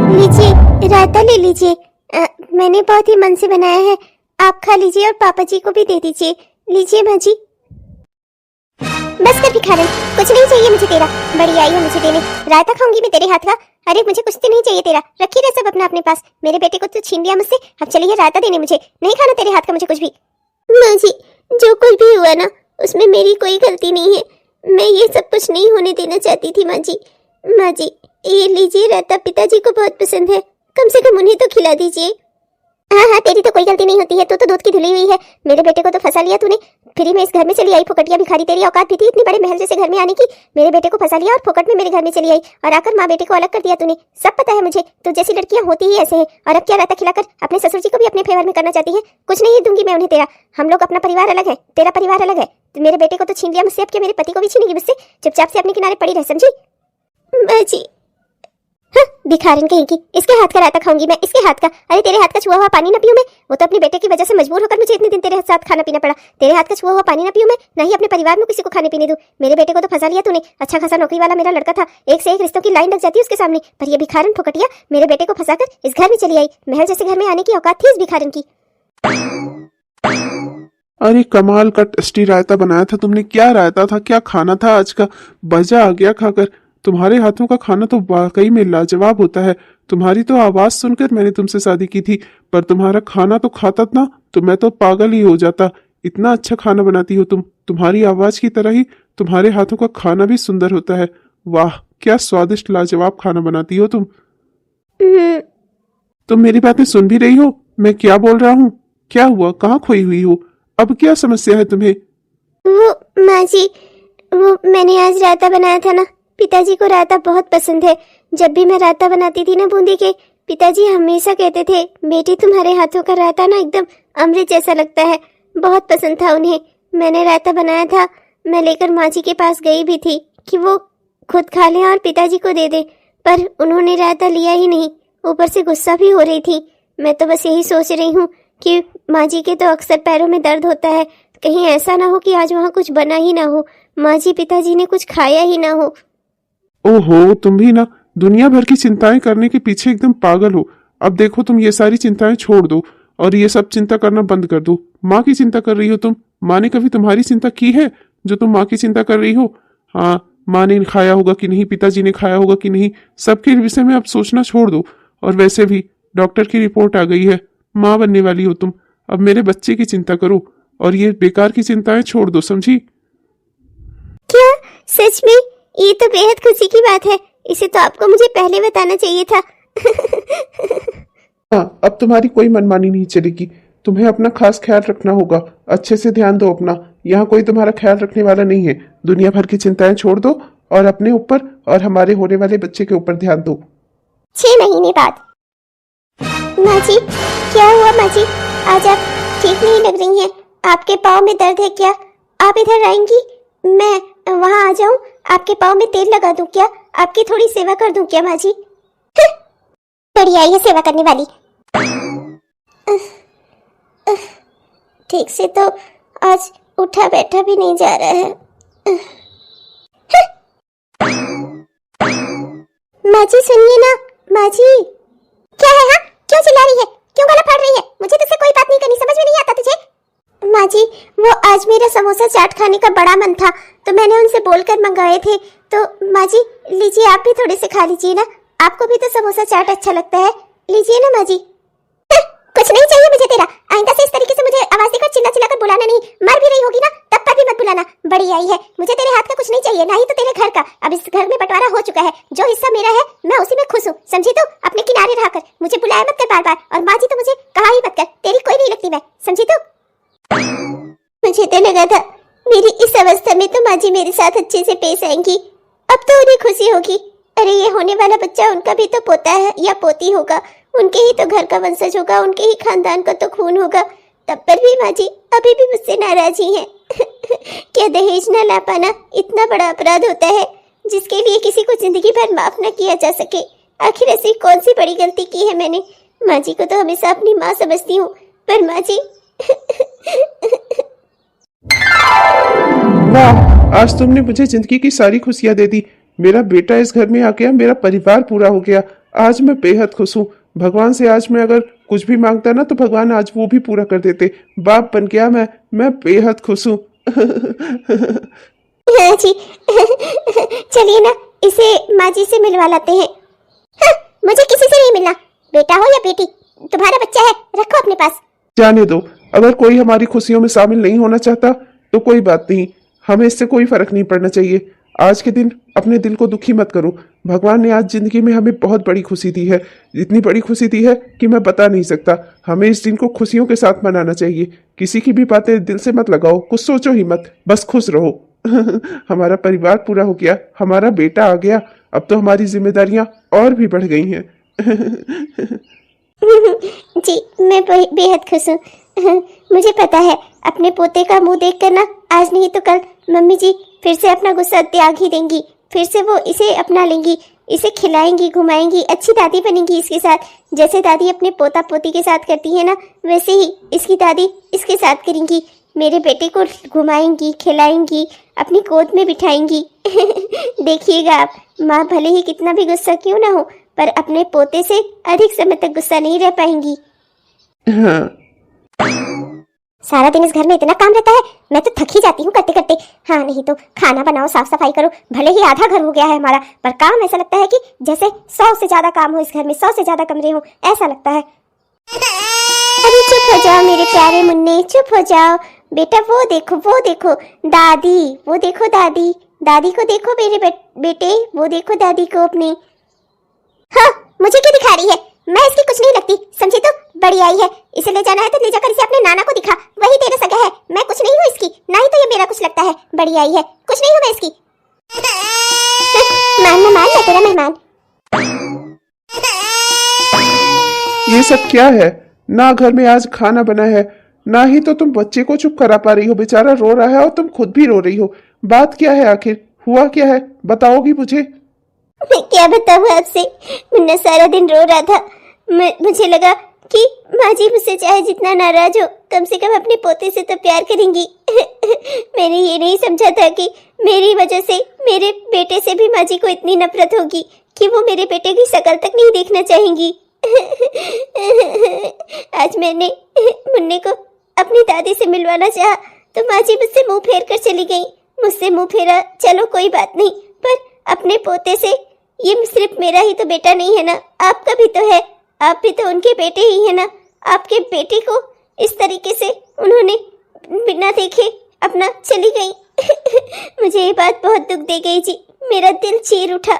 लीजिए, रायता ले लीजिए। मैंने बहुत ही मन से बनाया है, आप खा लीजिए और पापा जी को भी दे दीजिए। लीजिए माँ जी। बस कर भिखारन, कुछ नहीं चाहिए मुझे तेरा। बड़ी आई हो मुझे देने, रायता खाऊंगी मैं तेरे हाथ का। अरे मुझे कुछ तो नहीं चाहिए तेरा, रखिए रह सब अपना अपने पास। मेरे बेटे को तो छीन लिया मुझसे, अब चलिए रायता देने मुझे। नहीं खाना तेरे हाथ का मुझे कुछ भी। माँ जी, जो कुछ भी हुआ ना, उसमें मेरी कोई गलती नहीं है। मैं ये सब कुछ नहीं होने देना चाहती थी माँ जी। माँ जी, ये लीजिए रायता, पिताजी को बहुत पसंद है, कम से कम उन्हें तो खिला दीजिए। हाँ हाँ, तेरी तो कोई गलती नहीं होती है, तू तो दूध की धुली हुई है। मेरे बेटे को तो फंसा लिया तूने। फ्री में इस घर में चली आई, फोकटिया भिखारी। तेरी औकात भी थी इतने बड़े महल जैसे घर में आने की? मेरे बेटे को फंसा लिया और फोकट में मेरे घर में चली आई, और आकर माँ बेटे को अलग कर दिया तूने। सब पता है मुझे, तू जैसी लड़कियां होती ही ऐसे है। और अब क्या रायता खिलाकर अपने ससुर जी को भी अपने फेवर में करना चाहती है? कुछ नहीं दूंगी मैं उन्हें तेरा। हम लोग अपना परिवार अलग है, तेरा परिवार अलग है। तो मेरे बेटे को तो छीन लिया मुझसे, अब क्या मेरे पति को भी छीनेगी मुझसे? चुपचाप से अपने किनारे पड़ी रह, समझी? माँ जी। हाँ, भिखारन कहीं की, इसके हाथ का रायता खाऊंगी मैं, इसके हाथ का। अरे तेरे हाथ का छुआ हुआ पानी ना पीऊं मैं? वो तो अपने बेटे की वजह से मजबूर होकर मुझे इतने दिन तेरे साथ खाना पीना पड़ा। तेरे हाथ का छुआ हुआ पानी ना पीऊं मैं, ना ही अपने परिवार में किसी को खाने पीने दूं। मेरे बेटे को तो फंसा लिया तूने। अच्छा खासा नौकरी वाला मेरा लड़का था, एक से एक रिश्तों की लाइन लग जाती है उसके सामने, पर ये भिखारन फोकटिया मेरे बेटे को फंसाकर इस घर में चली आई। महल जैसे घर में आने की औकात थी इस भिखारन की। अरे कमाल का टेस्टी रायता बनाया था तुमने। क्या रायता था, क्या खाना था आज का, मजा आ गया खाकर। तुम्हारे हाथों का खाना तो वाकई में लाजवाब होता है। तुम्हारी तो आवाज सुनकर मैंने तुमसे शादी की थी, पर तुम्हारा खाना तो खाता ना तो मैं तो पागल ही हो जाता। इतना अच्छा खाना बनाती हो तुम। तुम्हारी आवाज की तरह ही तुम्हारे हाथों का खाना भी सुंदर होता है। वाह, क्या स्वादिष्ट लाजवाब खाना बनाती हो तुम। तुम मेरी बातें सुन भी रही हो? मैं क्या बोल रहा हूँ? क्या हुआ, कहाँ खोई हुई हो? अब क्या समस्या है तुम्हें? वो माँ जी, वो मैंने आज रायता बनाया था ना, पिताजी को रायता बहुत पसंद है। जब भी मैं रायता बनाती थी ना बूंदी के, पिताजी हमेशा कहते थे, बेटी तुम्हारे हाथों का रायता ना एकदम अमृत जैसा लगता है। बहुत पसंद था उन्हें। मैंने रायता बनाया था, मैं लेकर माँ जी के पास गई भी थी कि वो खुद खा लें और पिताजी को दे दे, पर उन्होंने रायता लिया ही नहीं। ऊपर से गुस्सा भी हो रही थी। मैं तो बस यही सोच रही हूँ कि माँ जी के तो अक्सर पैरों में दर्द होता है, कहीं ऐसा ना हो कि आज वहाँ कुछ बना ही ना हो, माँ जी पिताजी ने कुछ खाया ही ना हो। ओहो, तुम भी ना दुनिया भर की चिंताएं करने के पीछे एकदम पागल हो। अब देखो, तुम ये सारी चिंताएं छोड़ दो और ये सब चिंता करना बंद कर दो। माँ की चिंता कर रही हो तुम? माँ ने कभी तुम्हारी चिंता की है जो तुम माँ की चिंता कर रही हो? हाँ, माँ ने खाया होगा कि नहीं, पिताजी ने खाया होगा कि नहीं, सबके विषय में अब सोचना छोड़ दो। और वैसे भी डॉक्टर की रिपोर्ट आ गई है, माँ बनने वाली हो तुम। अब मेरे बच्चे की चिंता करो और ये बेकार की चिंताएं छोड़ दो, समझी? क्या सच में? ये तो बेहद खुशी की बात है, इसे तो आपको मुझे पहले बताना चाहिए था। हाँ, अब तुम्हारी कोई मनमानी नहीं चलेगी। तुम्हें अपना खास ख्याल रखना होगा। अच्छे से ध्यान दो अपना। यहाँ कोई तुम्हारा ख्याल रखने वाला नहीं है। दुनिया भर की चिंताएं छोड़ दो और अपने ऊपर और हमारे होने वाले बच्चे के ऊपर ध्यान दो। 6 महीने बाद। माँ जी, क्या हुआ माँ जी? आज आप ठीक नहीं लग रही हैं। आपके पाँव में दर्द है क्या? आप इधर आएंगी? मैं वहाँ आ जाऊँ? आपके पाँव में तेल लगा दूँ क्या? आपकी थोड़ी सेवा कर दूँ क्या माँ जी? बड़ी आई है सेवा करने वाली। ठीक से तो आज उठा बैठा भी नहीं जा रहा है। माँ जी सुनिए ना, माँ जी। क्या है? हाँ, क्यों चिल्ला रही है? क्यों गला फाड़ रही है? मुझे तुझसे कोई बात नहीं करनी, समझ में नहीं आता तुझे? माँ जी, वो आज मेरा समोसा चाट खाने का बड़ा मन था, तो मैंने उनसे बोलकर मंगाए थे। तो माँ जी लीजिए, आप भी थोड़े से खा लीजिए ना। आपको भी तो समोसा चाट अच्छा लगता है, लीजिए ना माँ जी। कुछ नहीं चाहिए मुझे तेरा। आइंदा से इस तरीके से मुझे आवाज देकर चिल्ला चिल्ला कर बुलाना नहीं। मर भी रही होगी ना, तब पर भी मत बुलाना। बड़ी आई है, मुझे तेरे हाथ का कुछ नहीं चाहिए, ना ही तो तेरे घर का। अब इस घर में बंटवारा हो चुका है, जो हिस्सा मेरा है मैं उसी में खुश हूँ, समझी? तो अपने किनारे रहकर मुझे बुलाया मत कर बार बार, और माँ जी तो मुझे कहा ही मत कर, तेरी कोई नहीं लगती मैं, समझी? तो मुझे तो लगा था मेरी इस अवस्था में तो माँ जी मेरे साथ अच्छे से पेश आएंगी। अब तो उन्हें खुशी होगी। अरे ये होने वाला बच्चा उनका भी तो पोता है या पोती होगा, उनके ही तो घर का वंशज होगा, उनके ही खानदान का तो खून होगा। तब पर भी माँ जी अभी भी मुझसे नाराज ही हैं। क्या दहेज न ला पाना इतना बड़ा अपराध होता है जिसके लिए किसी को जिंदगी भर माफ न किया जा सके? आखिर ऐसी कौन सी बड़ी गलती की है मैंने? माँ जी को तो हमेशा अपनी माँ समझती हूँ, पर माँ जी। वाह, आज तुमने मुझे जिंदगी की सारी खुशियां दे दी। मेरा बेटा इस घर में आ गया, मेरा परिवार पूरा हो गया। आज मैं बेहद खुश हूँ। भगवान से आज मैं अगर कुछ भी मांगता ना तो भगवान आज वो भी पूरा कर देते। बाप बन गया मैं बेहद खुश हूँ। हाँ जी। चलिए ना, इसे माँ जी से मिलवा लाते हैं। हाँ, मुझे किसी से नहीं मिलना, बेटा हो या बेटी, तुम्हारा बच्चा है, रखो अपने पास। जाने दो, अगर कोई हमारी खुशियों में शामिल नहीं होना चाहता तो कोई बात नहीं, हमें इससे कोई फर्क नहीं पड़ना चाहिए। आज के दिन अपने दिल को दुखी मत करो। भगवान ने आज जिंदगी में हमें बहुत बड़ी खुशी दी है, इतनी बड़ी खुशी दी है कि मैं बता नहीं सकता। हमें इस दिन को खुशियों के साथ मनाना चाहिए। किसी की भी बातें दिल से मत लगाओ, कुछ सोचो ही मत, बस खुश रहो। हमारा परिवार पूरा हो गया, हमारा बेटा आ गया, अब तो हमारी जिम्मेदारियां और भी बढ़ गई हैं। जी, मैं बेहद खुश हूँ। मुझे पता है अपने पोते का मुंह देखकर ना आज नहीं तो कल मम्मी जी फिर से अपना गुस्सा त्याग ही देंगी, फिर से वो इसे अपना लेंगी, इसे खिलाएंगी, घुमाएंगी, अच्छी दादी बनेंगी इसके साथ। जैसे दादी अपने पोता पोती के साथ करती है ना, वैसे ही इसकी दादी इसके साथ करेंगी। मेरे बेटे को घुमाएंगी, खिलाएंगी, अपनी गोद में बिठाएंगी। देखिएगा आप, माँ भले ही कितना भी गुस्सा क्यों ना हो, पर अपने पोते से अधिक समय तक गुस्सा नहीं रह पाएंगी। हाँ। सारा दिन इस घर में इतना काम रहता है, मैं तो थक ही जाती हूँ करते करते। हाँ, नहीं तो खाना बनाओ, साफ सफाई करो। भले ही आधा घर हो गया है हमारा, पर काम ऐसा लगता है कि जैसे 100 से ज्यादा काम हो इस घर में, 100 से ज्यादा कमरे हो, ऐसा लगता है। अरे चुप हो जाओ मेरे प्यारे मुन्ने, चुप हो जाओ बेटा। वो देखो दादी, वो देखो दादी, दादी को देखो मेरे बेटे, वो देखो दादी को अपनी। हाँ, मुझे क्यों दिखा रही है? मैं इसकी कुछ नहीं लगती, समझी तो? बड़ी आई है, इसे ले जाना है तो ले जाकर इसे अपने नाना को दिखा, वही तेरा सगा है। मैं कुछ नहीं हूँ इसकी, ना ही तो ये मेरा कुछ लगता है। बड़ी आई है, कुछ नहीं हूँ मैं इसकी। मेहमान है तेरा मेहमान। ये सब क्या है? ना घर में आज खाना बना है, ना ही तो तुम बच्चे को चुप करा पा रही हो। बेचारा रो रहा है और तुम खुद भी रो रही हो। बात क्या है आखिर? हुआ क्या है? बताओगी मुझे? मैं क्या बताऊँ आपसे, मुन्ना सारा दिन रो रहा था। मुझे लगा कि माँ जी मुझसे चाहे जितना नाराज हो, कम से कम अपने पोते से तो प्यार करेंगी। मैंने ये नहीं समझा था कि मेरी वजह से मेरे बेटे से भी माँ जी को इतनी नफरत होगी कि वो मेरे बेटे की शक्ल तक नहीं देखना चाहेंगी। आज मैंने मुन्ने को अपनी दादी से मिलवाना चाहा तो माँ जी मुझसे मुंह फेर कर चली गई। मुझसे मुंह फेरा, चलो कोई बात नहीं, पर अपने पोते से, ये सिर्फ मेरा ही तो बेटा नहीं है ना, आपका भी तो है, आप भी तो उनके बेटे ही है ना। आपके बेटे को इस तरीके से उन्होंने बिना देखे अपना चली गई। मुझे ये बात बहुत दुख दे गई जी, मेरा दिल चीर उठा।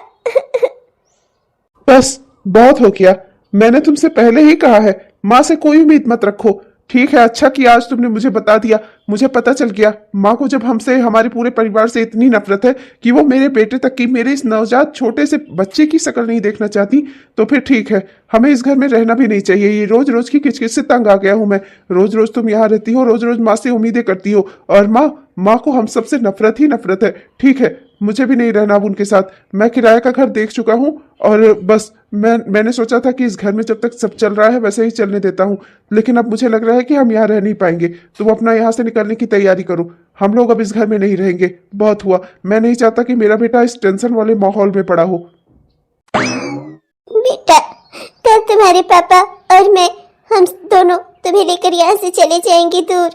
बस बहुत हो गया, मैंने तुमसे पहले ही कहा है, माँ से कोई उम्मीद मत रखो। ठीक है, अच्छा कि आज तुमने मुझे बता दिया, मुझे पता चल गया। माँ को जब हमसे, हमारे पूरे परिवार से इतनी नफरत है कि वो मेरे बेटे तक की, मेरे इस नवजात छोटे से बच्चे की शक्ल नहीं देखना चाहती, तो फिर ठीक है, हमें इस घर में रहना भी नहीं चाहिए। ये रोज रोज की किचकिच से तंग आ गया हूं मैं। रोज रोज तुम यहाँ रहती हो, रोज रोज माँ से उम्मीदें करती हो, और माँ को हम सबसे नफरत ही नफरत है। ठीक है, मुझे भी नहीं रहना अब उनके साथ। मैं किराए का घर देख चुका हूँ, और बस मैंने सोचा था कि इस घर में जब तक सब चल रहा है वैसे ही चलने देता हूँ, लेकिन अब मुझे लग रहा है कि हम यहाँ रह नहीं पाएंगे। तुम अपना यहाँ से निकलने की तैयारी करो, हम लोग अब इस घर में नहीं रहेंगे। बहुत हुआ, मैं नहीं चाहता कि मेरा बेटा इस टेंशन वाले माहौल में पड़ा हो। बेटा, कल तुम्हारे पापा और मैं, हम दोनों तुम्हें लेकर यहाँ से चले जाएंगे दूर।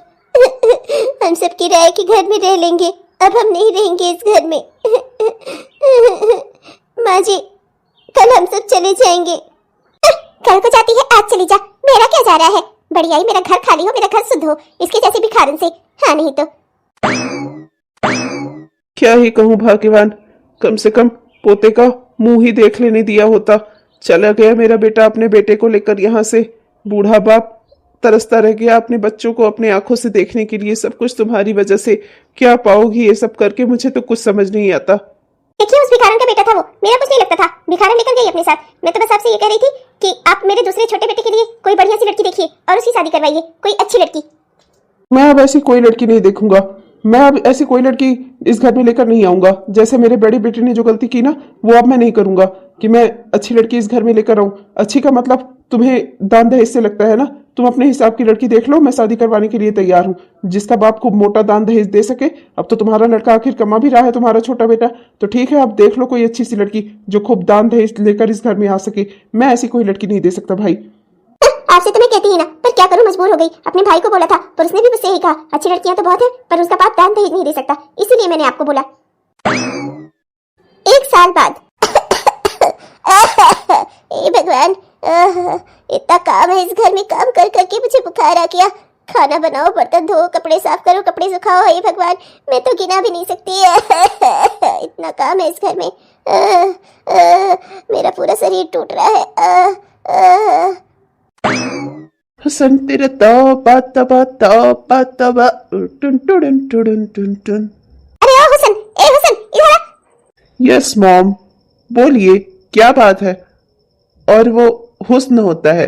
हम सब किराए के घर में रह लेंगे, अब हम नहीं रहेंगे इस घर में। माँ जी, कल हम सब चले जाएंगे। कल को जाती है, आज चली जा, मेरा क्या जा रहा है? बढ़िया ही मेरा घर खाली हो, मेरा घर शुद्ध हो, इसके जैसे भिखारन से। हाँ, नहीं तो क्या ही कहूँ भाग्यवान, कम से कम पोते का मुंह ही देख लेने दिया होता। चला गया मेरा बेटा अपने बेटे को लेकर यहाँ से। बूढ़ा बाप तरसता रह गया अपने बच्चों को अपने आंखों से देखने के लिए। सब कुछ तुम्हारी वजह से। क्या पाओगी ये सब करके? मुझे तो कुछ समझ नहीं आता। देखिए, उस भिखारन का बेटा था वो, मेरा कुछ नहीं लगता था। भिखारन लेकर गई अपने साथ। मैं तो बस आपसे ये कह रही थी कि आप मेरे दूसरे छोटे बेटे के लिए कोई बढ़िया सी लड़की देखिए और उसकी शादी करवाइए, कोई अच्छी लड़की। मैं अब ऐसी कोई लड़की नहीं देखूंगा। मैं अब ऐसी कोई लड़की इस घर में लेकर नहीं आऊंगा। जैसे मेरे बड़े बेटे ने जो गलती की ना, वो अब मैं नहीं करूंगा कि मैं अच्छी लड़की इस घर में लेकर आऊं। अच्छी का मतलब तुम्हें दान दहेज से लगता है ना? तुम अपने हिसाब की लड़की देख लो, मैं शादी करवाने के लिए तैयार हूँ, जिसका बाप खूब मोटा दान दहेज दे सके। अब तो तुम्हारा लड़का आखिर कमा भी रहा है, तुम्हारा छोटा बेटा, तो ठीक है, अब देख लो कोई अच्छी सी लड़की जो खूब दान दहेज लेकर इस घर में आ सके। मैं ऐसी कोई लड़की नहीं दे सकता भाई। आपसे तो मैं कहती ही ना, पर क्या करूं, मजबूर हो गई। अपने भाई को बोला था पर उसने भी मुझसे यही कहा, अच्छी लड़कियां तो बहुत है पर उसका बाप दान दहेज नहीं दे सकता, इसीलिए मैंने आपको बोला। 1 साल बाद हे भगवान, इतना काम है इस घर में, काम कर करके मुझे बुखार आ गया। खाना बनाओ, बर्तन धो, कपड़े साफ करो, कपड़े सुखाओ, हे भगवान मैं तो गिना भी नहीं सकती इतना काम है इस घर में। मेरा पूरा शरीर टूट रहा है। हुसन तेरा तौबा तौबा तौबा तौबा टुन टुन टुन टुन टुन। अरे ओ हुसन, ए हुसन, इधर आ। यस मॉम, बोलिए क्या बात है। और वो हुस्न होता है।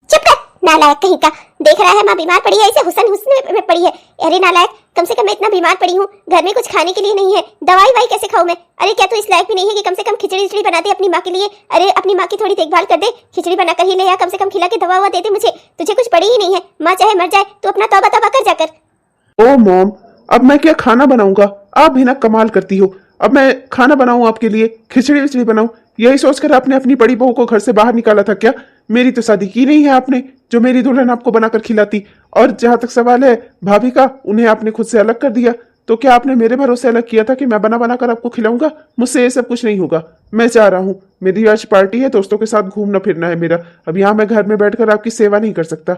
चुप कर, नालायक कहीं का। देख रहा है माँ बीमार पड़ी है, इसे हुसन हुस्न में पड़ी है। अरे नालायक, कम से कम मैं इतना बीमार पड़ी हूँ, घर में कुछ खाने के लिए नहीं है, दवाई वाई कैसे खाऊं मैं। अरे क्या तू इस लायक भी नहीं है कि कम से कम खिचड़ी खिचड़ी बना दे अपनी माँ के लिए। अरे अपनी माँ की थोड़ी देखभाल कर दे, खिचड़ी बनाकर ही ले आ, कम से कम खिला के दवा हुआ दे दे मुझे। तुझे कुछ पड़ी ही नहीं है, माँ चाहे मर जाए, तू अपना तौबा तौबा कर जाकर। ओ मॉम, अब मैं क्या खाना बनाऊंगा, आप भी ना कमाल करती हो। अब मैं खाना बनाऊं आपके लिए, खिचड़ी विचड़ी बनाऊं, यही सोचकर आपने अपनी बड़ी बहू को घर से बाहर निकाला था क्या। मेरी तो शादी की नहीं है आपने, जो मेरी दुल्हन आपको बनाकर खिलाती। और जहां तक सवाल है भाभी का, उन्हें आपने खुद से अलग कर दिया, तो क्या आपने मेरे भरोसे अलग किया था कि मैं बना बना कर आपको खिलाऊंगा। मुझसे ये सब कुछ नहीं होगा, मैं चाह रहा हूँ, मेरी आज पार्टी है, दोस्तों के साथ घूमना फिरना है मेरा। अब यहाँ मैं घर में बैठकर आपकी सेवा नहीं कर सकता।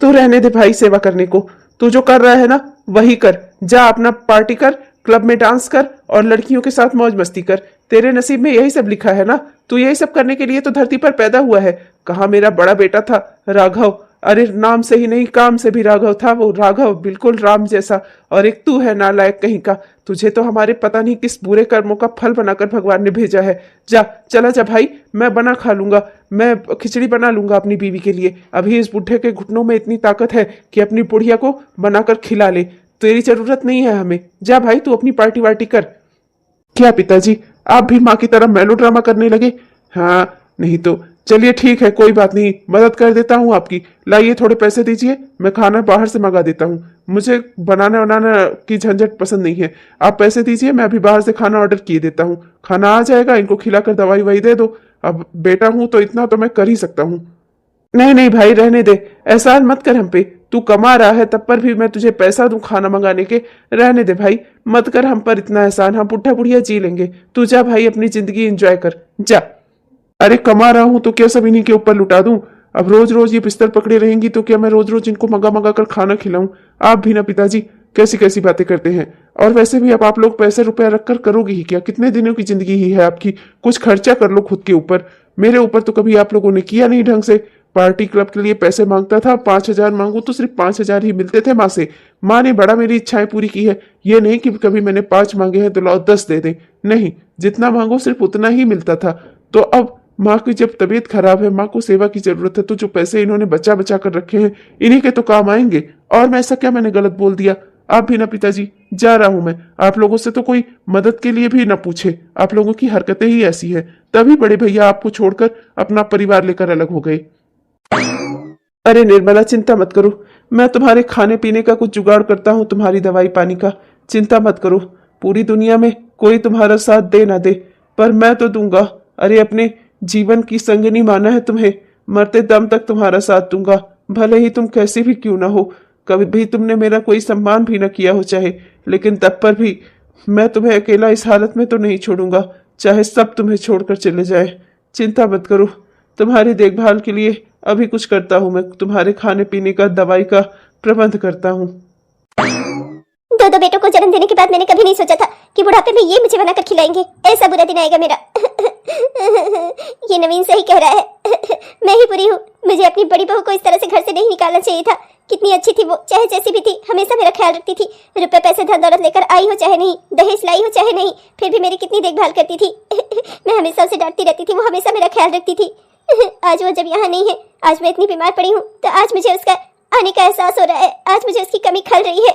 तू रहने दे भाई सेवा करने को, तू जो कर रहा है ना वही कर। जा अपना पार्टी कर, क्लब में डांस कर और लड़कियों के साथ मौज मस्ती कर। तेरे नसीब में यही सब लिखा है ना, तू यही सब करने के लिए तो धरती पर पैदा हुआ है। कहा मेरा बड़ा बेटा था राघव, अरे नाम से ही नहीं काम से भी राघव था वो राघव, बिल्कुल राम जैसा। और एक तू है नालायक कहीं का, तुझे तो हमारे पता नहीं किस बुरे कर्मों का फल बनाकर भगवान ने भेजा है। जा चला जा भाई, मैं बना खा लूंगा, मैं खिचड़ी बना लूंगा अपनी बीवी के लिए। अभी इस बुढ़े के घुटनों में इतनी ताकत है कि अपनी बुढ़िया को बनाकर खिला ले। तेरी जरूरत नहीं है हमें, जा भाई तू अपनी पार्टी वार्टी कर। क्या पिताजी, आप भी माँ की तरह मेलोड्रामा करने लगे। हाँ नहीं तो चलिए ठीक है, कोई बात नहीं, मदद कर देता हूँ आपकी। लाइए थोड़े पैसे दीजिए, मैं खाना बाहर से मंगा देता हूँ। मुझे बनाना बनाना की झंझट पसंद नहीं है। आप पैसे दीजिए, मैं अभी बाहर से खाना ऑर्डर किए देता हूँ। खाना आ जाएगा, इनको खिलाकर दवाई ववाई दे दो। अब बेटा हूँ तो इतना तो मैं कर ही सकता हूँ। नहीं नहीं भाई रहने दे, एहसान मत कर हम पे। तू कमा रहा है तब पर भी मैं तुझे पैसा दूं खाना मंगाने के। रहने दे भाई, मत कर हम पर इतना एहसान, हम बुढ़ा बुढ़िया जी लेंगे। तू जा भाई अपनी जिंदगी एंजॉय कर, जा। अरे कमा रहा हूं तो क्या सब इन्हीं के ऊपर लुटा दूं। अब रोज रोज ये बिस्तर पकड़े रहेंगी तो क्या मैं रोज रोज इनको मंगा मंगा कर खाना खिलाऊं। आप भी ना पिताजी, कैसी कैसी बातें करते हैं। और वैसे भी अब आप लोग पैसे रुपया रखकर करोगे ही क्या, कितने दिनों की जिंदगी ही है आपकी। कुछ खर्चा कर लो खुद के ऊपर, मेरे ऊपर तो कभी आप लोगों ने किया नहीं ढंग से। पार्टी क्लब के लिए पैसे मांगता था, 5,000 मांगू तो सिर्फ 5,000 ही मिलते थे माँ से। माँ ने बड़ा मेरी इच्छाएं पूरी की है, ये नहीं कि कभी मैंने 5 मांगे हैं तो लाओ 10 दे दे। नहीं, जितना मांगो सिर्फ उतना ही मिलता था। तो अब माँ की जब तबीयत खराब है, माँ को सेवा की जरूरत है, तो जो पैसे इन्होंने बचा बचा कर रखे हैं इन्हीं के तो काम आएंगे। और मैं ऐसा क्या मैंने गलत बोल दिया। आप भी ना पिताजी, जा रहा हूं मैं। आप लोगों से तो कोई मदद के लिए भी ना पूछे, आप लोगों की हरकतें ही ऐसी है। तभी बड़े भैया आपको छोड़कर अपना परिवार लेकर अलग हो गए। अरे निर्मला चिंता मत करो, मैं तुम्हारे खाने पीने का कुछ जुगाड़ करता हूँ, तुम्हारी दवाई पानी का। चिंता मत करो, पूरी दुनिया में कोई तुम्हारा साथ दे ना दे पर मैं तो दूंगा। अरे अपने जीवन की संगनी माना है तुम्हें, मरते दम तक तुम्हारा साथ दूंगा, भले ही तुम कैसी भी क्यों ना हो। कभी भी तुमने मेरा कोई सम्मान भी न किया हो चाहे, लेकिन तब पर भी मैं तुम्हें अकेला इस हालत में तो नहीं छोड़ूंगा, चाहे सब तुम्हें छोड़कर चले जाए। चिंता मत करो, तुम्हारी देखभाल के लिए अभी कुछ करता हूँ मैं, तुम्हारे खाने पीने का दवाई का प्रबंध करता हूँ। दो बेटों को जन्म देने के बाद मैंने कभी नहीं सोचा था कि बुढ़ापे में ये मुझे बनाकर खिलाएंगे। ऐसा बुरा दिन आएगा मेरा। ये नवीन सही कह रहा है, मैं ही बुरी हूँ। मुझे अपनी बड़ी बहू को इस तरह से घर से नहीं निकालना चाहिए था। कितनी अच्छी थी वो, चाहे जैसी भी थी, हमेशा मेरा ख्याल रखती थी। रुपए पैसे धन दौलत लेकर आई हो चाहे नहीं, दहेज लाई हो चाहे नहीं, फिर भी मेरी कितनी देखभाल करती थी। मैं हमेशा उसे डांटती रहती थी, वो हमेशा मेरा ख्याल रखती थी। आज वो जब यहाँ नहीं है, आज मैं इतनी बीमार पड़ी हूँ, तो आज मुझे उसका आने का एहसास हो रहा है। आज मुझे उसकी कमी खल रही है।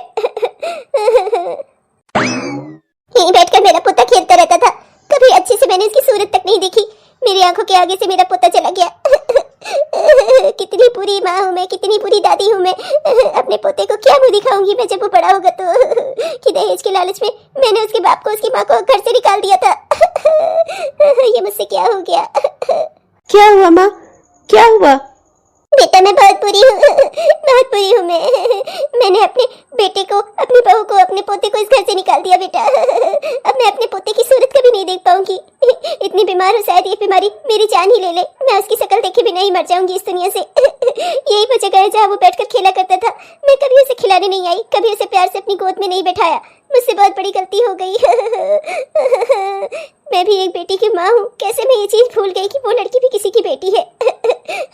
यहीं बैठकर मेरा पोता खेलता रहता था, कभी अच्छे से मैंने उसकी सूरत तक नहीं देखी। मेरी आंखों के आगे से मेरा पोता चला गया। कितनी बुरी माँ हूँ मैं, कितनी बुरी दादी हूँ मैं। अपने पोते को क्या मुंह दिखाऊंगी मैं जब वो बड़ा होगा तो, कि दहेज के लालच में मैंने उसके बाप को, उसकी माँ को घर से निकाल दिया था। ये मुझसे क्या हो गया? क्या हुआ माँ, क्या हुआ? बेटा मैं बहुत बुरी हूँ, बहुत बुरी हूँ मैं। मैंने अपने बेटे को, अपनी बहू को, अपने पोते को इस घर से निकाल दिया बेटा। अब मैं अपने पोते की सूरत कभी नहीं देख पाऊंगी। इतनी बीमार हूँ, शायद ये बीमारी मेरी जान ही ले ले। मैं उसकी शक्ल देखे बिना ही मर जाऊंगी इस दुनिया से। यही वो जगह है जहाँ वो बैठकर खेला करता था। मैं कभी उसे खिलाने नहीं आई, कभी उसे प्यार से अपनी गोद में नहीं बैठाया। मुझसे बहुत बड़ी गलती हो गई। मैं भी एक बेटी की माँ हूँ, कैसे मैं ये चीज भूल गई कि वो लड़की भी किसी की बेटी है।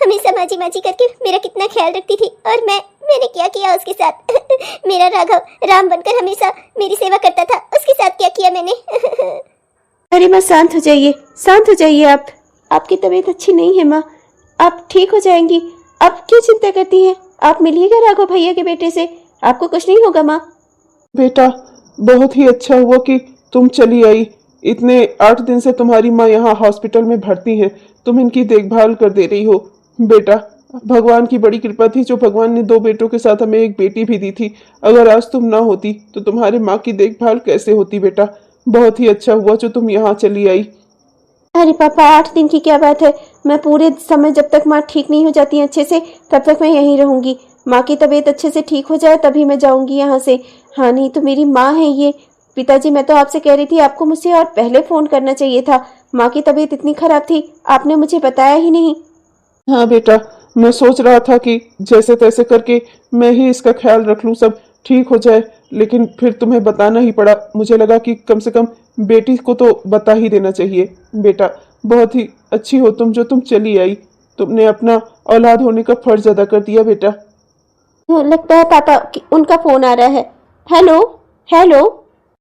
हमेशा माजी माजी करके मेरा कितना ख्याल रखती थी, और मैंने क्या किया उसके साथ? मेरा राघव राम बनकर हमेशा मेरी सेवा करता था, उसके साथ क्या किया मैंने? अरे माँ शांत हो जाइए, शांत हो जाइए। आप, आपकी तबीयत अच्छी नहीं है माँ, आप ठीक हो जाएंगी। आप क्यों चिंता करती हैं? आप मिलिएगा राघव भैया के बेटे से, आपको कुछ नहीं होगा माँ। बेटा बहुत ही अच्छा हुआ कि तुम चली आई। इतने 8 दिन से तुम्हारी माँ यहाँ हॉस्पिटल में भर्ती हैं, तुम इनकी देखभाल कर दे रही हो। बेटा भगवान की बड़ी कृपा थी जो भगवान ने 2 बेटों के साथ हमें एक बेटी भी दी थी। अगर आज तुम ना होती तो तुम्हारे माँ की देखभाल कैसे होती? बेटा बहुत ही अच्छा हुआ जो तुम यहाँ चली आई। अरे पापा 8 दिन की क्या बात है, मैं पूरे समय जब तक माँ ठीक नहीं हो जाती अच्छे से तब तक मैं यहीं रहूंगी। माँ की तबीयत अच्छे से ठीक हो जाए तभी मैं जाऊंगी यहाँ से। हाँ नहीं तो मेरी माँ है ये। पिताजी मैं तो आपसे कह रही थी आपको मुझसे और पहले फोन करना चाहिए था। माँ की तबीयत इतनी खराब थी, आपने मुझे बताया ही नहीं। हाँ बेटा मैं सोच रहा था कि जैसे तैसे करके मैं ही इसका ख्याल रख लूँ, सब ठीक हो जाए, लेकिन फिर तुम्हें बताना ही पड़ा। मुझे लगा कि कम से कम बेटी को तो बता ही देना चाहिए। बेटा बहुत ही अच्छी हो तुम जो तुम चली आई, तुमने अपना औलाद होने का फर्ज अदा कर दिया बेटा। लगता है पापा कि उनका फोन आ रहा है। हेलो हेलो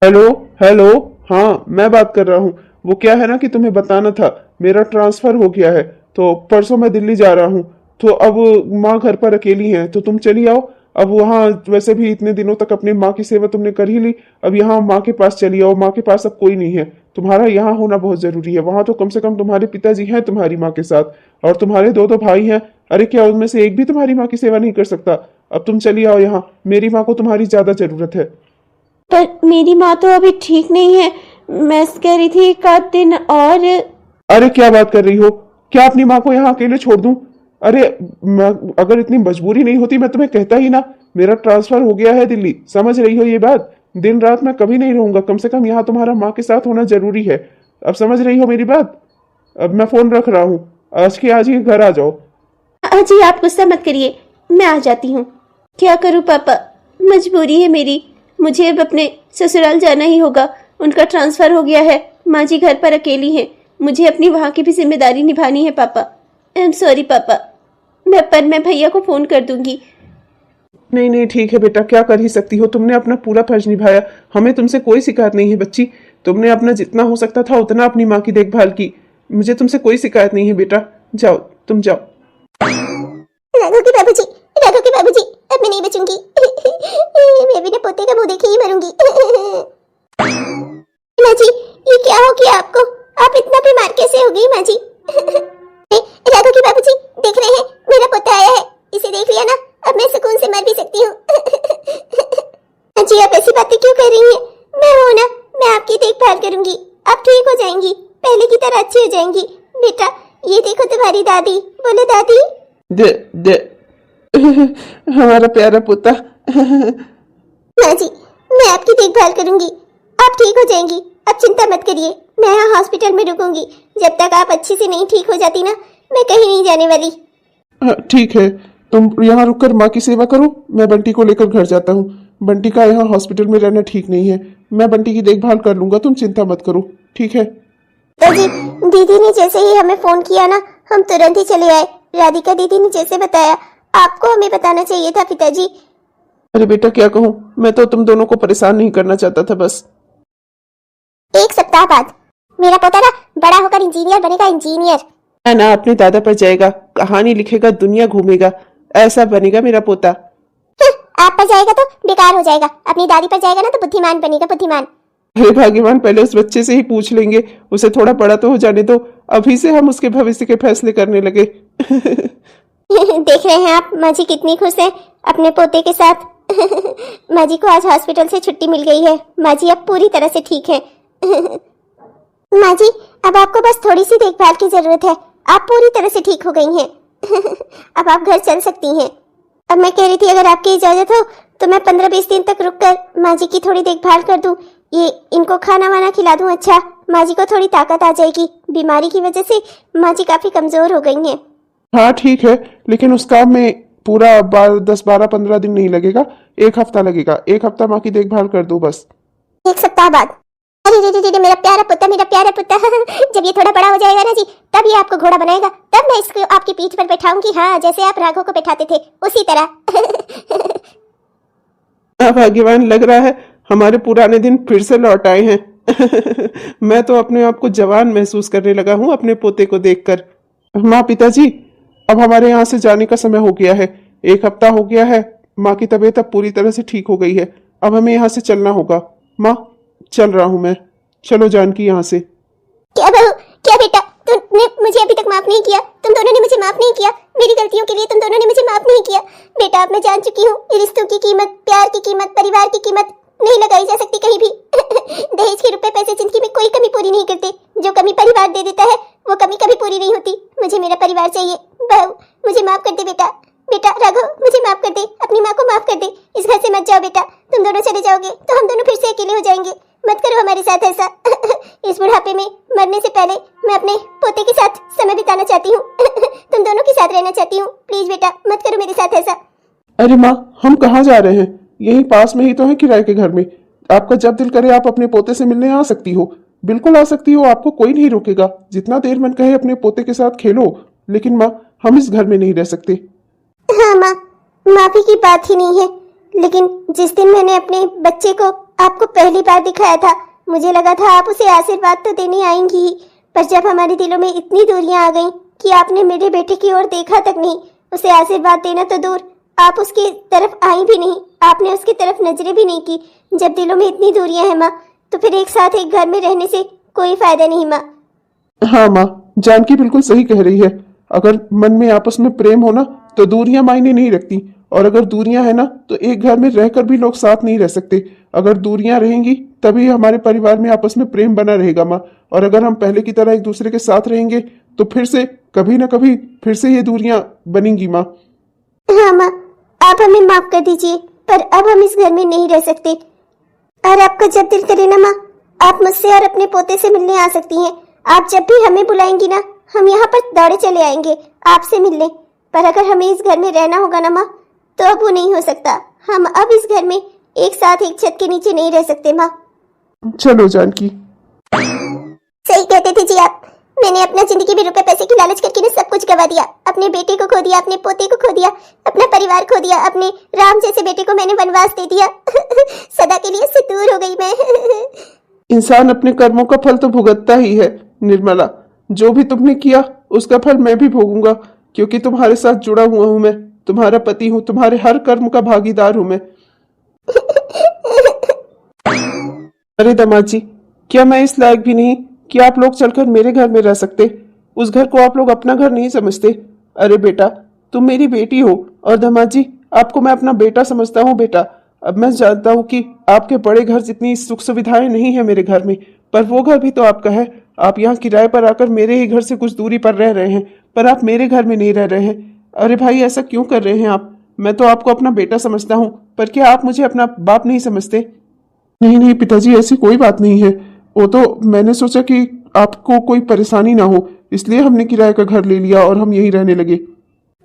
हेलो हेलो, हाँ मैं बात कर रहा हूँ। वो क्या है ना कि तुम्हें बताना था, मेरा ट्रांसफर हो गया है तो परसों मैं दिल्ली जा रहा हूँ। तो अब माँ घर पर अकेली है तो तुम चली आओ। अब वहाँ वैसे भी इतने दिनों तक अपनी माँ की सेवा तुमने कर ही ली, अब यहाँ माँ के पास चली आओ। माँ के पास अब कोई नहीं है, तुम्हारा यहाँ होना बहुत जरूरी है। वहाँ तो कम से कम तुम्हारे पिताजी हैं तुम्हारी माँ के साथ, और तुम्हारे 2 भाई हैं। अरे क्या उनमें से एक भी तुम्हारी माँ की सेवा नहीं कर सकता? अब तुम चली आओ यहाँ, मेरी माँ को तुम्हारी ज्यादा जरूरत है। पर मेरी माँ तो अभी ठीक नहीं है, मैं कह रही थी 1 दिन और। अरे क्या बात कर रही हो? क्या अपनी माँ को यहाँ अकेले छोड़ दूं? अरे अगर इतनी मजबूरी नहीं होती मैं तुम्हें कहता ही ना। मेरा ट्रांसफर हो गया है दिल्ली, समझ रही हो ये बात? दिन रात मैं कभी नहीं रहूंगा, कम से कम यहाँ तुम्हारा माँ के साथ होना जरूरी है। अब समझ रही हो मेरी बात? अब मैं फोन रख रहा हूँ, आज के आज ही घर आ जाओ। अजी आप गुस्सा मत करिए, मैं आ जाती हूँ। क्या करूँ पापा, मजबूरी है मेरी, मुझे अब अपने ससुराल जाना ही होगा। उनका ट्रांसफर हो गया है, माँ जी घर पर अकेली हैं, मुझे अपनी वहाँ की भी जिम्मेदारी निभानी है पापा। आई एम सॉरी पापा, मैं भैया को फोन कर दूंगी। नहीं नहीं ठीक है बेटा, क्या कर ही सकती हो, तुमने अपना पूरा फर्ज निभाया। हमें तुमसे कोई शिकायत नहीं है बच्ची, तुमने अपना जितना हो सकता था उतना अपनी माँ की देखभाल की। मुझे तुमसे कोई शिकायत नहीं है बेटा, जाओ तुम जाओ। राघव के बाबूजी, राघव के बाबूजी, अब मैं नहीं बचूंगी। मैं बिना पोते का मुंह देखे ही मरूंगी। माँ जी ये क्या हो गया आपको? आप इतना बीमार कैसे हो गई माँ जी? राघव के बाबूजी देख रहे हैं, मेरा पोता आया है, इसे देख लिया ना, अब मैं सुकून से मर भी सकती हूँ। माँ जी आप ऐसी बातें क्यों कर रही हैं? मैं हूँ ना, मैं आपकी देखभाल करूंगी, आप ठीक हो जाएंगी, पहले की तरह अच्छी हो जाएंगी। बेटा ये देखो तुम्हारी दादी, बोलो दादी। दे दे हमारा प्यारा पोता। माँ जी मैं आपकी देखभाल करूंगी, आप ठीक हो जाएंगी, आप चिंता मत करिए। मैं यहाँ हॉस्पिटल में रुकूंगी, जब तक आप अच्छे से नहीं ठीक हो जाती ना, मैं कहीं नहीं जाने वाली। ठीक है, तुम यहाँ रुककर माँ की सेवा करो, मैं बंटी को लेकर घर जाता हूँ। बंटी का यहाँ हॉस्पिटल में रहना ठीक नहीं है, मैं बंटी की देखभाल कर लूंगा, तुम चिंता मत करो, ठीक है? तो जी दीदी ने जैसे ही हमें फोन किया ना, हम तुरंत ही चले आए। राधिका दीदी ने जैसे बताया, आपको हमें बताना चाहिए था पिताजी। अरे बेटा क्या कहूँ, मैं तो तुम दोनों को परेशान नहीं करना चाहता था बस। 1 सप्ताह बाद मेरा पोता ना बड़ा होकर इंजीनियर बनेगा, इंजीनियर। ना अपने दादा पर जाएगा, कहानी लिखेगा, दुनिया घूमेगा, ऐसा बनेगा मेरा पोता। आप पर जाएगा तो बेकार हो जाएगा, अपनी दादी पर जाएगा ना तो बुद्धिमान बनेगा, बुद्धिमान। अरे भाग्यवान, पहले उस बच्चे से ही पूछ लेंगे, उसे थोड़ा बड़ा तो हो जाने दो। अभी से हम उसके भविष्य के फैसले करने लगे। देख रहे हैं आप माँ जी कितनी खुश है अपने पोते के साथ। माँ जी को आज हॉस्पिटल से छुट्टी मिल गई है। माँ जी अब पूरी तरह से ठीक है। माँ जी अब आपको बस थोड़ी सी देखभाल की जरूरत है। आप पूरी तरह से ठीक हो गई हैं। अब आप घर चल सकती हैं। अब मैं कह रही थी अगर आपकी इजाजत हो तो मैं 15-20 दिन तक रुककर माँ जी की थोड़ी देखभाल कर दूं। ये इनको खाना वाना खिला दूं। अच्छा माँ जी को थोड़ी ताकत आ जाएगी। बीमारी की वजह से माँ जी काफी कमजोर हो गई हैं। हाँ ठीक है, लेकिन उस काम में पूरा 10-12-15 दिन नहीं लगेगा, 1 हफ्ता लगेगा। 1 हफ्ता माँ की देखभाल कर दो बस। 1 सप्ताह बाद। अरे रे रे रे मेरा प्यारा पुत्ता, मेरा प्यारा पुत्ता। जब ये थोड़ा बड़ा हो जाएगा ना जी तब ये आपको घोड़ा बनाएगा। तब मैं इसको आपकी पीठ पर बैठाऊंगी। हाँ जैसे आप राघव को बैठाते थे उसी तरह। भाग्यवान लग रहा है, हमारे पुराने दिन फिर से लौट आए हैं। मैं तो अपने आप को जवान महसूस करने लगा हूँ अपने पोते को देखकर। माँ पिताजी अब हमारे यहाँ से जाने का समय हो गया है। 1 हफ्ता हो गया है, माँ की तबीयत अब पूरी तरह से ठीक हो गई है। अब हमें यहाँ से चलना होगा। माँ चल रहा हूँ मैं, चलो जानकी यहाँ से। क्या बहू, क्या बेटा, तुमने मुझे अभी तक माफ नहीं किया। तुम दोनों ने मुझे माफ नहीं किया। मेरी गलतियों के लिए तुम दोनों ने मुझे माफ नहीं किया। बेटा अब मैं जान चुकी हूँ ये रिश्तों की कीमत, प्यार की कीमत, परिवार की कीमत नहीं लगाई जा सकती कहीं भी। दहेज के रुपए पैसे जिंदगी में कोई कमी पूरी नहीं करते। जो कमी परिवार दे देता है वो कमी कभी पूरी नहीं होती। मुझे मेरा परिवार चाहिए। बहू मुझे माफ कर दे बेटा। बेटा राघव मुझे माफ कर दे, अपनी माँ को माफ कर दे। इस घर से मत जाओ बेटा। तुम दोनों चले जाओगे तो हम दोनों फिर से अकेले हो जाएंगे। मत करो हमारे साथ ऐसा। इस बुढ़ापे में मरने से पहले मैं अपने पोते के साथ समय बिताना चाहती हूँ। तुम दोनों के साथ रहना चाहती हूँ। प्लीज बेटा मत करो मेरे साथ ऐसा। अरे माँ हम कहाँ जा रहे हैं? यहीं पास में ही तो है किराए के घर में। आपका जब दिल करे आप अपने पोते से मिलने आ सकती हो। बिल्कुल आ सकती हो, आपको कोई नहीं रोकेगा। जितना देर मन कहे अपने पोते के साथ खेलो। लेकिन माँ हम इस घर में नहीं रह सकते। हाँ माँ, माफी की बात ही नहीं है। लेकिन जिस दिन मैंने अपने बच्चे को आपको पहली बार दिखाया था मुझे लगा था आप उसे आशीर्वाद तो देने आएंगी ही। पर जब हमारे दिलों में इतनी दूरियां आ गईं कि आपने मेरे बेटे की ओर देखा तक नहीं, उसे आशीर्वाद देना तो दूर, आप उसकी तरफ आई भी नहीं, आपने उसकी तरफ नजरें भी नहीं की। जब दिलों में इतनी दूरियां हैं माँ तो फिर एक साथ एक घर में रहने से कोई फायदा नहीं माँ। हाँ माँ, जानकी बिल्कुल सही कह रही है। अगर मन में आपस में प्रेम हो ना तो दूरियां मायने नहीं रखती। और अगर दूरियां है ना तो एक घर में रहकर भी लोग साथ नहीं रह सकते। अगर दूरियां रहेंगी तभी हमारे परिवार में आपस में प्रेम बना रहेगा माँ। और अगर हम पहले की तरह एक दूसरे के साथ रहेंगे तो फिर से कभी ना कभी फिर से ये दूरियां बनेंगी माँ। हाँ माँ, आप हमें माफ कर दीजिए पर अब हम इस घर में नहीं रह सकते। और आपका जब दिल करे ना माँ आप मुझसे और अपने पोते से मिलने आ सकती हैं। आप जब भी हमें बुलाएंगी ना हम यहाँ पर दौड़े चले आएंगे आपसे मिलने। पर अगर हमें इस घर में रहना होगा ना माँ तो अब वो नहीं हो सकता। हम अब इस घर में एक साथ एक छत के नीचे नहीं रह सकते माँ। चलो जानकी। सही कहते थे जी आप। मैंने अपना जिंदगी में रुपए पैसे की लालच करके ने सब कुछ गवा दिया। अपने बेटे को खो दिया, अपने पोते को खो दिया, अपना परिवार खो दिया, अपने राम जैसे बेटे को मैंने वनवास दे दिया। सदा के लिए उससे दूर हो गई मैं। इंसान अपने कर्मों का फल तो भुगतता ही है निर्मला। जो भी तुमने किया उसका फल मैं भी भोगूंगा, क्योंकि तुम्हारे साथ जुड़ा हुआ हूं मैं, तुम्हारा पति हूं, तुम्हारे हर कर्म का भागीदार हूं मैं। अरे दामाद जी, क्या मैं इस लायक भी नहीं कि आप लोग चलकर मेरे घर में रह सकते? उस घर को आप लोग अपना घर नहीं समझते। अरे बेटा तुम मेरी बेटी हो और दामाद जी आपको मैं अपना बेटा समझता हूँ। बेटा अब मैं जानता हूँ कि आपके बड़े घर जितनी सुख सुविधाएं नहीं है मेरे घर में, पर वो घर भी तो आपका है। आप यहाँ किराए पर आकर मेरे ही घर से कुछ दूरी पर रह रहे हैं, पर आप मेरे घर में नहीं रह रहे हैं। अरे भाई ऐसा क्यों कर रहे हैं आप? मैं तो आपको अपना बेटा समझता हूँ, पर क्या आप मुझे अपना बाप नहीं समझते? नहीं नहीं पिताजी, ऐसी कोई बात नहीं है। वो तो मैंने सोचा कि आपको कोई परेशानी ना हो, इसलिए हमने किराए का घर ले लिया और हम यहीं रहने लगे।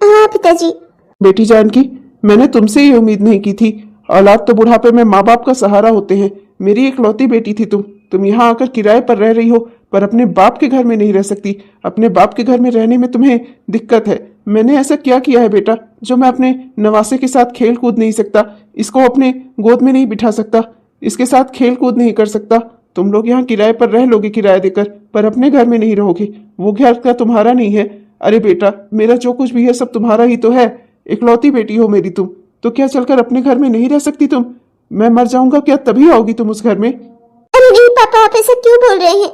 हाँ पिताजी। बेटी जानकी, मैंने तुमसे ये उम्मीद नहीं की थी। औलाद तो बुढ़ापे में माँ बाप का सहारा होते हैं। मेरी इकलौती बेटी थी तुम यहाँ आकर किराए पर रह रही हो, पर अपने बाप के घर में नहीं रह सकती। अपने बाप के घर में रहने में तुम्हें दिक्कत है। मैंने ऐसा क्या किया है बेटा जो मैं अपने नवासे के साथ खेल कूद नहीं सकता, इसको अपने गोद में नहीं बिठा सकता, इसके साथ खेल कूद नहीं कर सकता? तुम लोग यहाँ किराए पर रह लोगे किराया देकर, पर अपने घर में नहीं रहोगे। वो घर का तुम्हारा नहीं है। अरे बेटा मेरा जो कुछ भी है सब तुम्हारा ही तो है। इकलौती बेटी हो मेरी तुम, तो क्या चलकर अपने घर में नहीं रह सकती तुम? मैं मर जाऊंगा क्या तभी आओगी तुम उस घर में? अरे नहीं पापा, आप ऐसा क्यों बोल रहे हैं?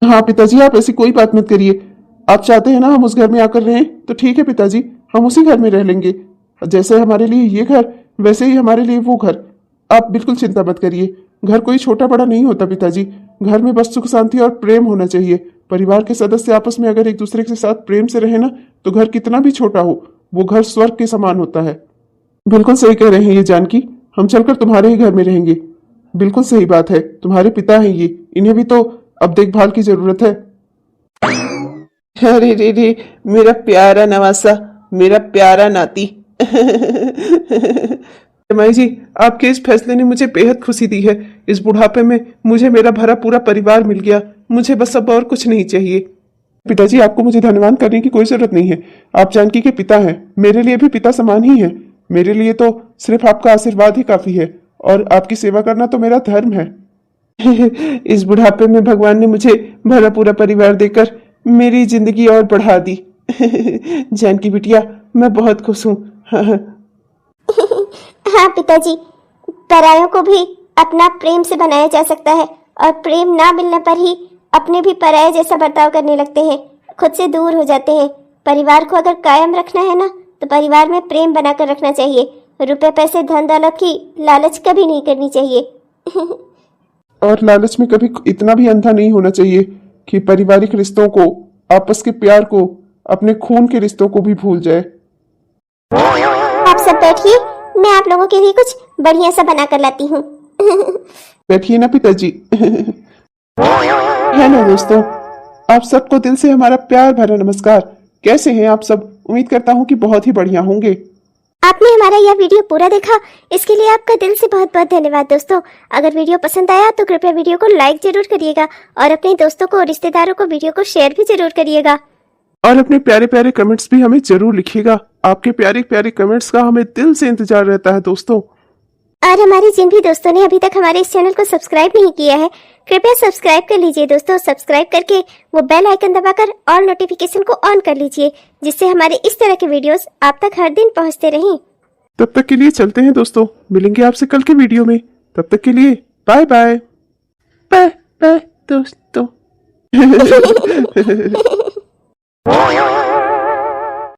हाँ पिताजी, आप ऐसी कोई बात मत करिए। आप चाहते हैं ना हम उस घर में आकर रहें, तो ठीक है पिताजी, हम उसी घर में रह लेंगे। जैसे हमारे लिए ये घर, वैसे ही हमारे लिए वो घर। आप बिल्कुल चिंता मत करिए। घर कोई छोटा बड़ा नहीं होता पिताजी। घर में बस सुख शांति और प्रेम होना चाहिए। परिवार के सदस्य आपस में अगर एक दूसरे के साथ प्रेम से रहे ना, तो घर कितना भी छोटा हो, वो घर स्वर्ग के समान होता है। बिल्कुल सही कह रहे हैं ये जानकी, हम चलकर तुम्हारे ही घर में रहेंगे। बिल्कुल सही बात है, तुम्हारे पिता हैं ये, इन्हें भी तो अब देखभाल की जरूरत है। अरे रे रे, मेरा प्यारा नवासा, मेरा प्यारा नाती। माई जी, आपके इस फैसले ने मुझे बेहद खुशी दी है। इस बुढ़ापे में मुझे मेरा भरा पूरा परिवार मिल गया। मुझे बस अब और कुछ नहीं चाहिए। पिताजी, आपको मुझे धन्यवाद करने की कोई जरूरत नहीं है। आप जानकी के पिता हैं, मेरे लिए भी पिता समान ही है। मेरे लिए तो सिर्फ आपका आशीर्वाद ही काफी है, और आपकी सेवा करना तो मेरा धर्म है। इस बुढ़ापे में भगवान ने मुझे भरा पूरा परिवार देकर मेरी जिंदगी और बढ़ा दी। जानकी बिटिया, मैं बहुत खुश हूँ। हाँ पिताजी, परायों को भी अपना प्रेम से बनाया जा सकता है, और प्रेम ना मिलने पर ही अपने भी पराये जैसा बर्ताव करने लगते हैं, खुद से दूर हो जाते हैं। परिवार को अगर कायम रखना है ना, तो परिवार में प्रेम बनाकर रखना चाहिए। रुपए पैसे धन दौलत की लालच कभी नहीं करनी चाहिए। और लालच में कभी इतना भी अंधा नहीं होना चाहिए कि पारिवारिक रिश्तों को, आपस के प्यार को, अपने खून के रिश्तों को भी भूल जाए। आप सब बैठिए, मैं आप लोगों के लिए कुछ बढ़िया सा बना कर लाती हूँ। बैठिए ना पिताजी। हेलो दोस्तों, आप सबको दिल से हमारा प्यार भरा नमस्कार। कैसे हैं आप सब? उम्मीद करता हूँ कि बहुत ही बढ़िया होंगे। आपने हमारा यह वीडियो पूरा देखा, इसके लिए आपका दिल से बहुत बहुत धन्यवाद दोस्तों। अगर वीडियो पसंद आया तो कृपया वीडियो को लाइक जरूर करिएगा, और अपने दोस्तों को, रिश्तेदारों को वीडियो को शेयर भी जरूर करिएगा। और अपने प्यारे प्यारे कमेंट्स भी हमें जरूर लिखिएगा। आपके प्यारे प्यारे कमेंट्स का हमें दिल से इंतजार रहता है दोस्तों। और हमारे जिन भी दोस्तों ने अभी तक हमारे इस चैनल को सब्सक्राइब नहीं किया है, कृपया सब्सक्राइब कर लीजिए दोस्तों। सब्सक्राइब करके वो बेल आइकन दबाकर और नोटिफिकेशन को ऑन कर लीजिए, जिससे हमारे इस तरह के वीडियोस आप तक हर दिन पहुंचते रहें। तब तक के लिए चलते हैं दोस्तों, मिलेंगे आपसे कल के वीडियो में। तब तक के लिए बाय बाय। बाय बाय दोस्तों।